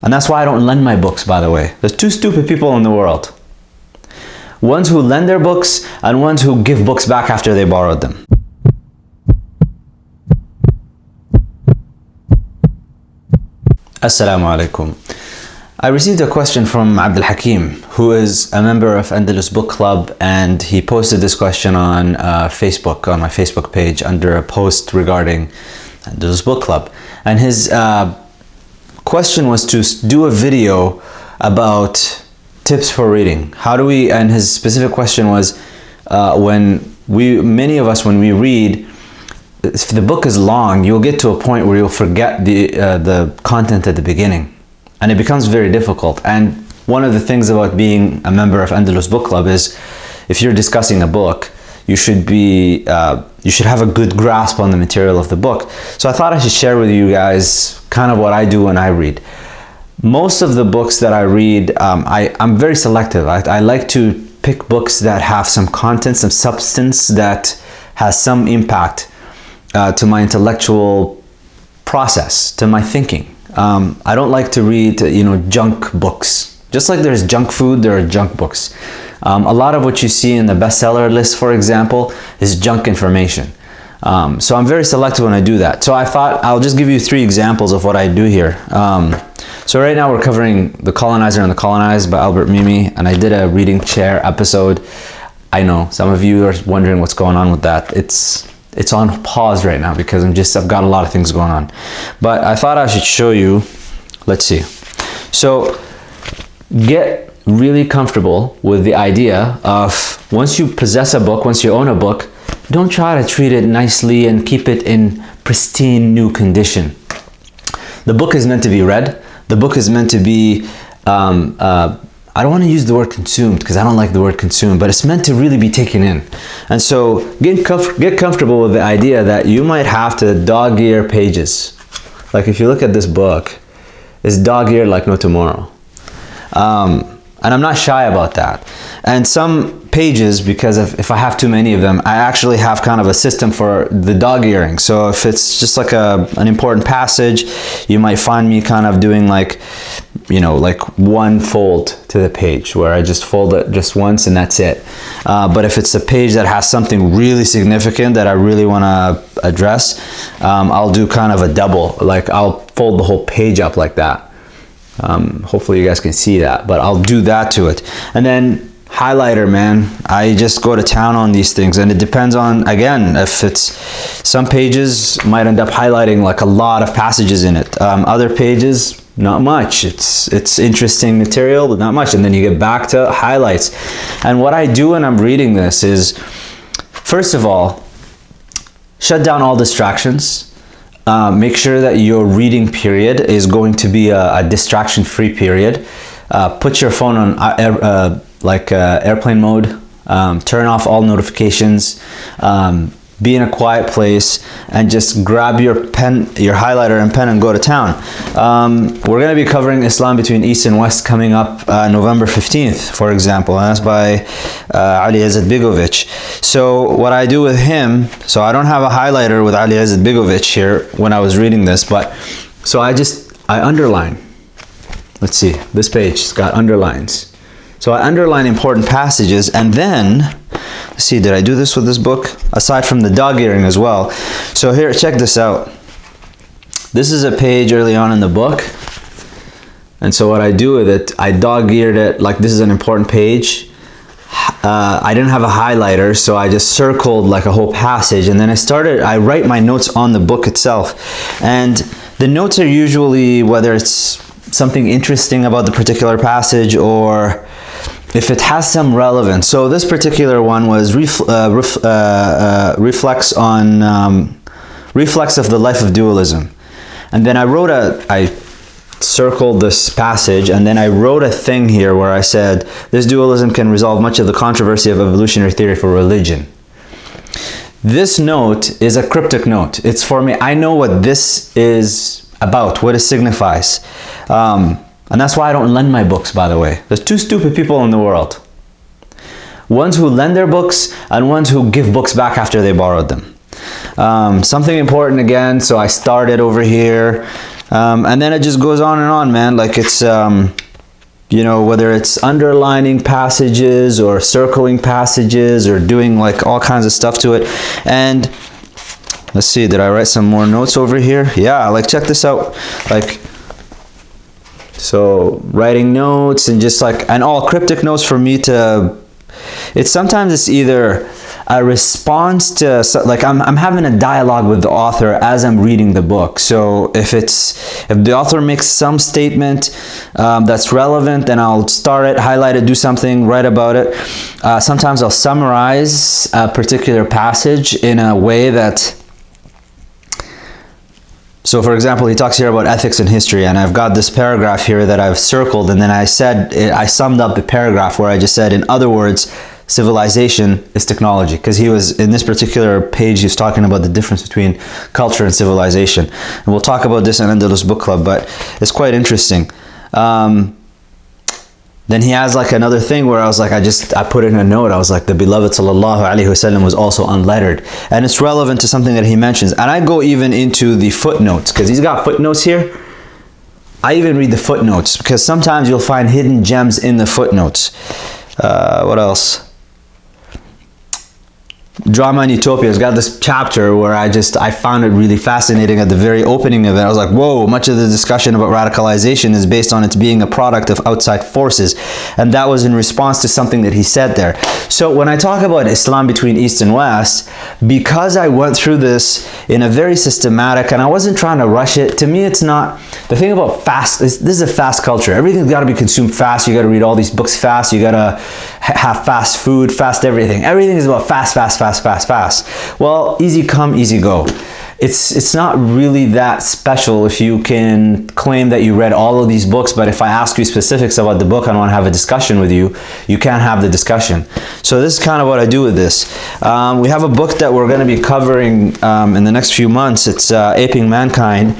And that's why I don't lend my books, by the way. There's two stupid people in the world. Ones who lend their books and ones who give books back after they borrowed them. Assalamu alaikum. I received a question from Abdul Hakim, who is a member of Andalus Book Club, and he posted this question on Facebook, on my Facebook page, under a post regarding Andalus Book Club. And his question was to do a video about tips for reading. How do we, and his specific question was, many of us, when we read, if the book is long, you'll get to a point where you'll forget the content at the beginning, and it becomes very difficult. And one of the things about being a member of Andalus Book Club is, if you're discussing a book, you should have a good grasp on the material of the book. So I thought I should share with you guys kind of what I do when I read. Most of the books that I read, I'm very selective. I like to pick books that have some content, some substance, that has some impact to my intellectual process, to my thinking. I don't like to read, junk books. Just like there's junk food, there are junk books. A lot of what you see in the bestseller list, for example, is junk information. So I'm very selective when I do that. So I thought I'll just give you 3 examples of what I do here. So right now we're covering The Colonizer and the Colonized by Albert Memmi, and I did a reading chair episode. I know some of you are wondering what's going on with that. It's on pause right now because I've got a lot of things going on. But I thought I should show you. Let's see. So get really comfortable with the idea of, once you possess a book, once you own a book, don't try to treat it nicely and keep it in pristine new condition. The book is meant to be read. The book is meant to be, I don't want to use the word consumed because I don't like the word consumed, but it's meant to really be taken in. And so get comfortable with the idea that you might have to dog-ear pages. Like if you look at this book, it's dog-eared like no tomorrow. And I'm not shy about that. And some pages, because if I have too many of them, I actually have kind of a system for the dog-earing. So if it's just like an important passage, you might find me kind of doing like one fold to the page, where I just fold it just once and that's it. But if it's a page that has something really significant that I really want to address, I'll do kind of a double. Like I'll fold the whole page up like that. Hopefully you guys can see that, but I'll do that to it. And then highlighter, man, I just go to town on these things, and it depends on, again, if it's, some pages might end up highlighting like a lot of passages in it. Other pages, not much. It's interesting material, but not much. And then you get back to highlights. And what I do when I'm reading this is, first of all, shut down all distractions. Make sure that your reading period is going to be a distraction-free period. Put your phone on airplane mode. Turn off all notifications. Be in a quiet place and just grab your pen, your highlighter and pen, and go to town. We're going to be covering Islam Between East and West coming up November 15th, for example, and that's by Ali Izzat Begovic. So what I do with him, so I don't have a highlighter with Ali Izzat Begovic here when I was reading this, but so I underline. Let's see, this page has got underlines. So I underline important passages, and then, let's see, did I do this with this book? Aside from the dog-earing as well. So here, check this out. This is a page early on in the book. And so what I do with it, I dog-eared it, like this is an important page. I didn't have a highlighter, so I just circled like a whole passage, and then I write my notes on the book itself. And the notes are usually whether it's something interesting about the particular passage or if it has some relevance. So this particular one was reflex of the life of dualism. And then I circled this passage, and then I wrote a thing here where I said, this dualism can resolve much of the controversy of evolutionary theory for religion. This note is a cryptic note. It's for me. I know what this is about, what it signifies. And that's why I don't lend my books, by the way. There's two stupid people in the world. Ones who lend their books and ones who give books back after they borrowed them. Something important again, so I started over here. And then it just goes on and on, man. Like it's, you know, whether it's underlining passages or circling passages or doing like all kinds of stuff to it. And let's see, did I write some more notes over here? Yeah, like check this out. Like, so writing notes and just like, and all cryptic notes for me to, it's sometimes it's either a response to, like I'm having a dialogue with the author as I'm reading the book. So if the author makes some statement that's relevant, then I'll start it, highlight it, do something, write about it. Sometimes I'll summarize a particular passage in a way that, so for example, he talks here about ethics and history, and I've got this paragraph here that I've circled, and then I summed up the paragraph where I just said, in other words, civilization is technology, because he was, in this particular page, he was talking about the difference between culture and civilization. And we'll talk about this in Andalus Book Club, but it's quite interesting. Then he has like another thing where I was like, I put in a note, I was like, the beloved sallallahu alaihi wasallam was also unlettered. And it's relevant to something that he mentions. And I go even into the footnotes, because he's got footnotes here. I even read the footnotes, because sometimes you'll find hidden gems in the footnotes. What else? Drama in Utopia has got this chapter where I found it really fascinating at the very opening of it. I was like, whoa, much of the discussion about radicalization is based on its being a product of outside forces. And that was in response to something that he said there. So when I talk about Islam between East and West, because I went through this in a very systematic, and I wasn't trying to rush it, to me it's not, the thing about fast, this is a fast culture. Everything's got to be consumed fast. You got to read all these books fast. You got to have fast food, fast everything. Everything is about fast, fast, fast, fast, fast. Well, easy come, easy go. It's not really that special if you can claim that you read all of these books, but if I ask you specifics about the book and want to have a discussion with you, you can't have the discussion. So this is kind of what I do with this. We have a book that we're going to be covering in the next few months. It's Aping Mankind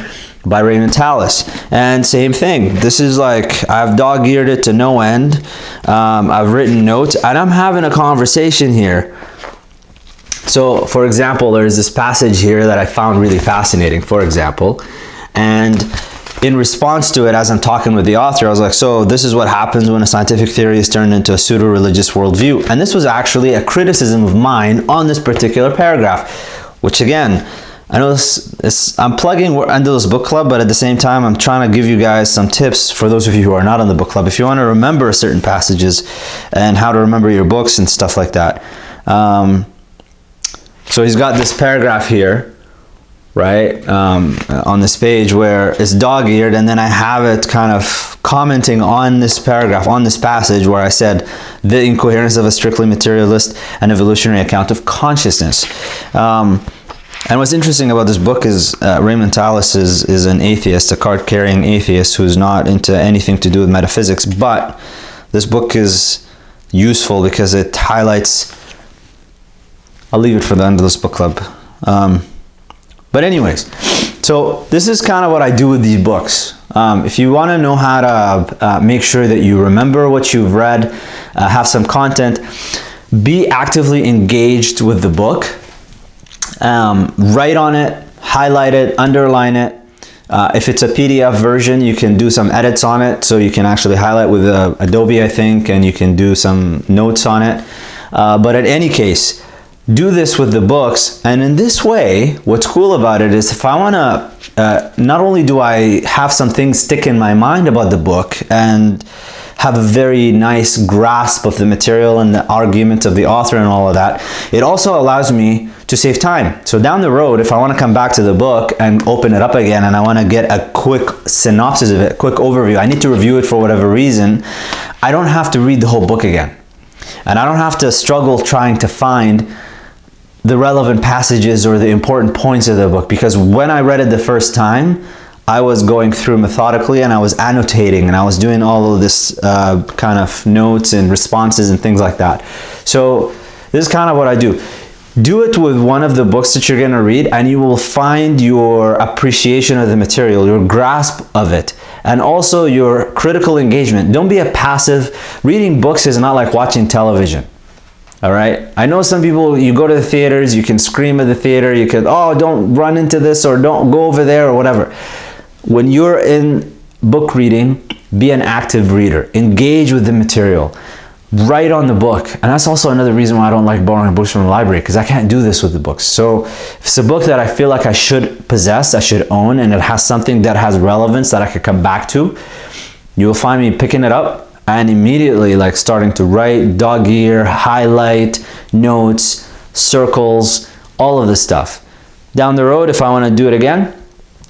by Raymond Tallis. And same thing, this is like, I've dog-eared it to no end. I've written notes, and I'm having a conversation here. So, for example, there's this passage here that I found really fascinating, for example, and in response to it, as I'm talking with the author, I was like, so this is what happens when a scientific theory is turned into a pseudo-religious worldview. And this was actually a criticism of mine on this particular paragraph, which again, I know I'm plugging Andalus Book Club, but at the same time, I'm trying to give you guys some tips for those of you who are not on the book club. If you want to remember certain passages and how to remember your books and stuff like that. So he's got this paragraph here, right, on this page where it's dog-eared, and then I have it kind of commenting on this paragraph, on this passage where I said, the incoherence of a strictly materialist and evolutionary account of consciousness. And what's interesting about this book is Raymond Tallis is an atheist, a card-carrying atheist who's not into anything to do with metaphysics, but this book is useful because it highlights, I'll leave it for the Andalus Book Club. But anyways, so this is kind of what I do with these books. If you want to know how to make sure that you remember what you've read, have some content, be actively engaged with the book. Write on it, highlight it, underline it. If it's a PDF version, you can do some edits on it, so you can actually highlight with Adobe, I think, and you can do some notes on it. But in any case, do this with the books, and in this way, what's cool about it is if I want to, not only do I have some things stick in my mind about the book and have a very nice grasp of the material and the arguments of the author and all of that, it also allows me to save time. So down the road, if I want to come back to the book and open it up again and I want to get a quick synopsis of it, a quick overview, I need to review it for whatever reason, I don't have to read the whole book again. And I don't have to struggle trying to find the relevant passages or the important points of the book, because when I read it the first time, I was going through methodically and I was annotating and I was doing all of this kind of notes and responses and things like that. So this is kind of what I do. Do it with one of the books that you're going to read, and you will find your appreciation of the material, your grasp of it, and also your critical engagement. Don't be a passive. Reading books is not like watching television. All right. I know some people, you go to the theaters, you can scream at the theater, you could, oh, don't run into this or don't go over there or whatever. when you're in book reading, be an active reader. Engage with the material. Write on the book. And that's also another reason why I don't like borrowing books from the library, because I can't do this with the books. So if it's a book that I feel like I should possess, I should own, and it has something that has relevance that I could come back to, you will find me picking it up and immediately like starting to write, dog ear, highlight, notes, circles, all of this stuff. Down the road, if I want to do it again,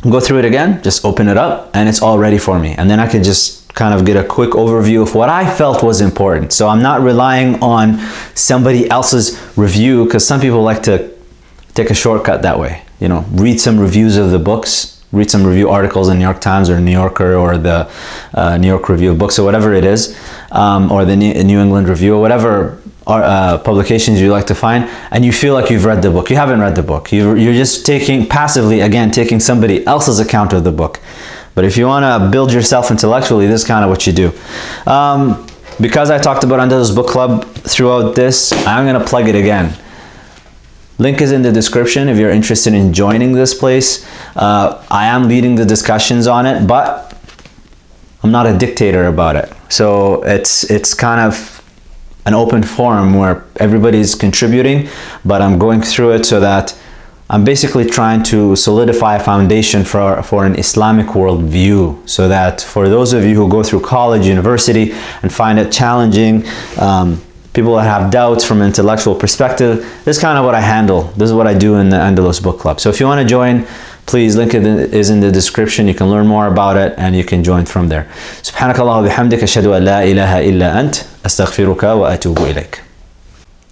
go through it again, just open it up and it's all ready for me. And then I can just kind of get a quick overview of what I felt was important. So I'm not relying on somebody else's review, because some people like to take a shortcut that way. You know, read some reviews of the books, read some review articles in New York Times or New Yorker or the New York Review of Books or whatever it is, or the New England Review or whatever publications you like to find, and you feel like you've read the book. You haven't read the book. You're just passively taking somebody else's account of the book. But if you want to build yourself intellectually, this is kind of what you do. Because I talked about Andalus Book Club throughout this, I'm going to plug it again. Link is in the description if you're interested in joining this place. I am leading the discussions on it, but I'm not a dictator about it. So it's kind of an open forum where everybody's contributing, but I'm going through it so that I'm basically trying to solidify a foundation for an Islamic worldview, so that for those of you who go through college, university, and find it challenging, people that have doubts from an intellectual perspective, this is kind of what I handle. This is what I do in the Andalus Book Club. So if you want to join, please, link is in the description. You can learn more about it and you can join from there. Subhanakallah wa bihamdik, ashhadu an la ilaha illa ant, astaghfiruka wa atubu ilayk.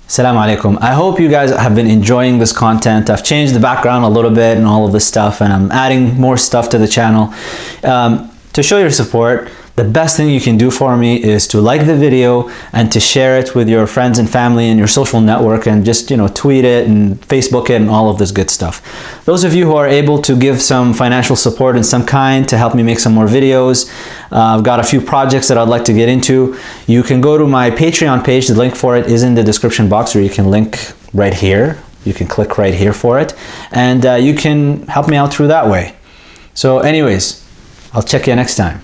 Assalamu alaikum. I hope you guys have been enjoying this content. I've changed the background a little bit and all of this stuff, and I'm adding more stuff to the channel. To show your support, the best thing you can do for me is to like the video and to share it with your friends and family and your social network, and just, you know, tweet it and Facebook it and all of this good stuff. Those of you who are able to give some financial support in some kind to help me make some more videos, I've got a few projects that I'd like to get into. You can go to my Patreon page. The link for it is in the description box, or you can link right here. You can click right here for it, and you can help me out through that way. So anyways, I'll check you next time.